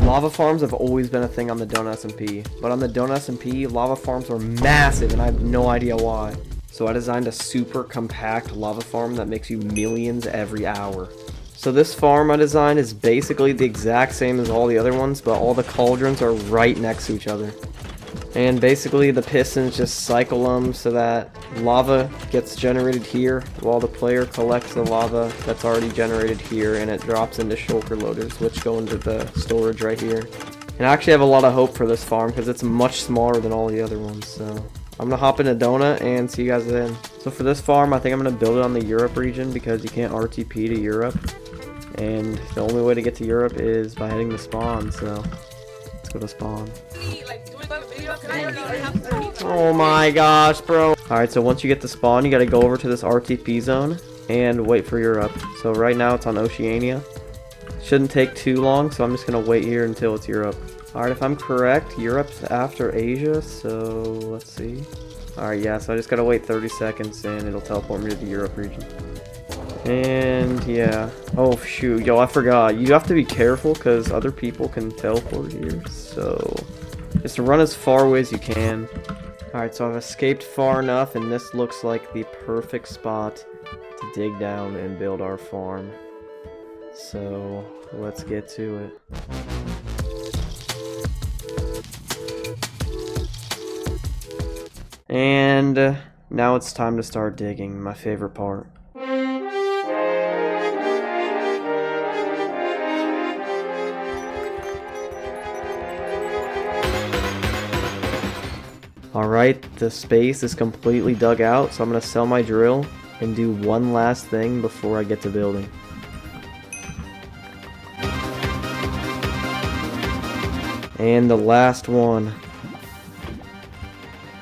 Lava farms have always been a thing on the Donut SMP, but on the Donut SMP, lava farms are massive and I have no idea why. So I designed a super compact lava farm that makes you millions every hour. So this farm I designed is basically the exact same as all the other ones, but all the cauldrons are right next to each other. And basically the pistons just cycle them so that lava gets generated here while the player collects the lava that's already generated here, and it drops into shulker loaders, which go into the storage right here. And I actually have a lot of hope for this farm because it's much smaller than all the other ones. So I'm gonna hop into Donut and see you guys then. So for this farm, I think I'm gonna build it on the Europe region because you can't RTP to Europe, and the only way to get to Europe is by heading to spawn. So let's go to spawn. Oh my gosh, bro. Alright, so once you get to spawn, you gotta go over to this RTP zone and wait for Europe. So right now it's on Oceania. Shouldn't take too long, so I'm just gonna wait here until it's Europe. Alright, if I'm correct, Europe's after Asia, so let's see. Alright, yeah, so I just gotta wait 30 seconds and it'll teleport me to the Europe region. And yeah. Oh shoot, yo, I forgot. You have to be careful because other people can teleport here, so just run as far away as you can. Alright, so I've escaped far enough, and this looks like the perfect spot to dig down and build our farm. So let's get to it. And now it's time to start digging, my favorite part. Alright, the space is completely dug out, so I'm going to sell my drill and do one last thing before I get to building. And the last one.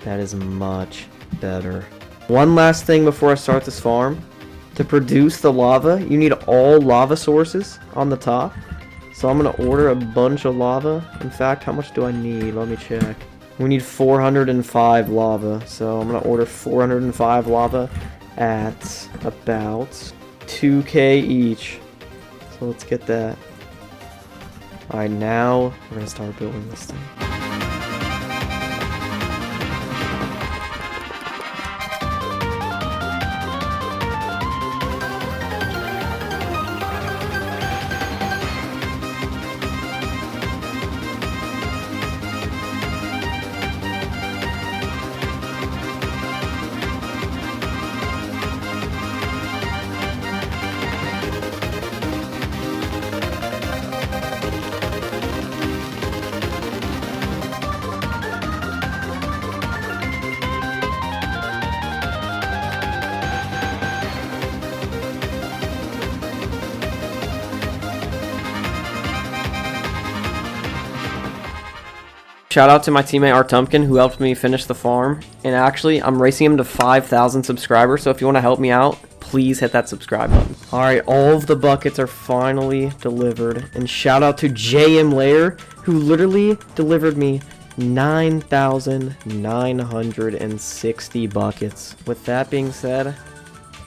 That is much better. One last thing before I start this farm. To produce the lava, you need all lava sources on the top. So I'm going to order a bunch of lava. In fact, how much do I need? Let me check. We need 405 lava, so I'm going to order 405 lava at about 2k each. So let's get that. Alright, now we're going to start building this thing. Shout out to my teammate Artumpkin who helped me finish the farm. And actually, I'm racing him to 5,000 subscribers, so if you want to help me out, please hit that subscribe button. Alright, all of the buckets are finally delivered. And shout out to JM Lair, who literally delivered me 9,960 buckets. With that being said,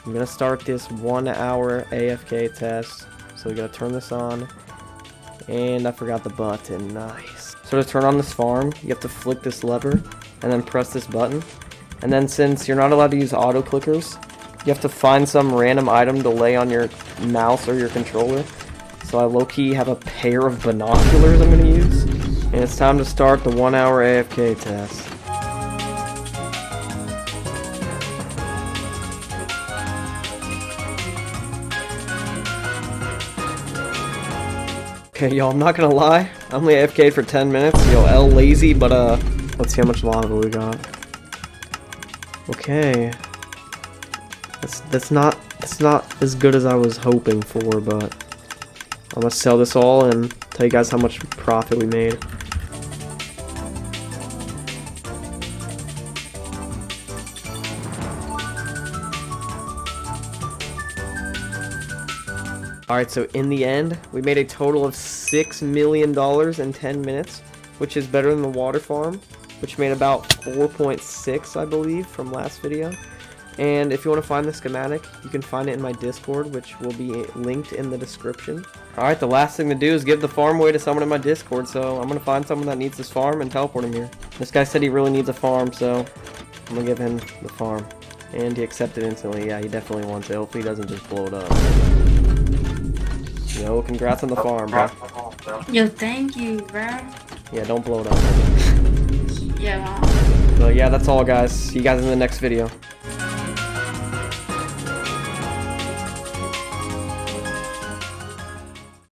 I'm going to start this 1 hour AFK test. So we got to turn this on. And I forgot the button. Nice. So to turn on this farm, you have to flick this lever and then press this button. And then since you're not allowed to use auto clickers, you have to find some random item to lay on your mouse or your controller. So I low-key have a pair of binoculars I'm going to use. And it's time to start the 1 hour AFK test. Okay, y'all, I'm not gonna lie. I only AFK'd for 10 minutes. Yo, L lazy, but let's see how much lava we got. Okay. That's not as good as I was hoping for, but I'm gonna sell this all and tell you guys how much profit we made. Alright, so in the end, we made a total of $6 million in 10 minutes, which is better than the water farm, which made about 4.6, I believe, from last video. And if you want to find the schematic, you can find it in my Discord, which will be linked in the description. Alright, the last thing to do is give the farm away to someone in my Discord, so I'm going to find someone that needs this farm and teleport him here. This guy said he really needs a farm, so I'm going to give him the farm. And he accepted instantly. Yeah, he definitely wants it. Hopefully he doesn't just blow it up. Yo, congrats on the farm, bro. Yo, thank you, bro. Yeah, don't blow it up. Yeah, So yeah, that's all, guys. See you guys in the next video.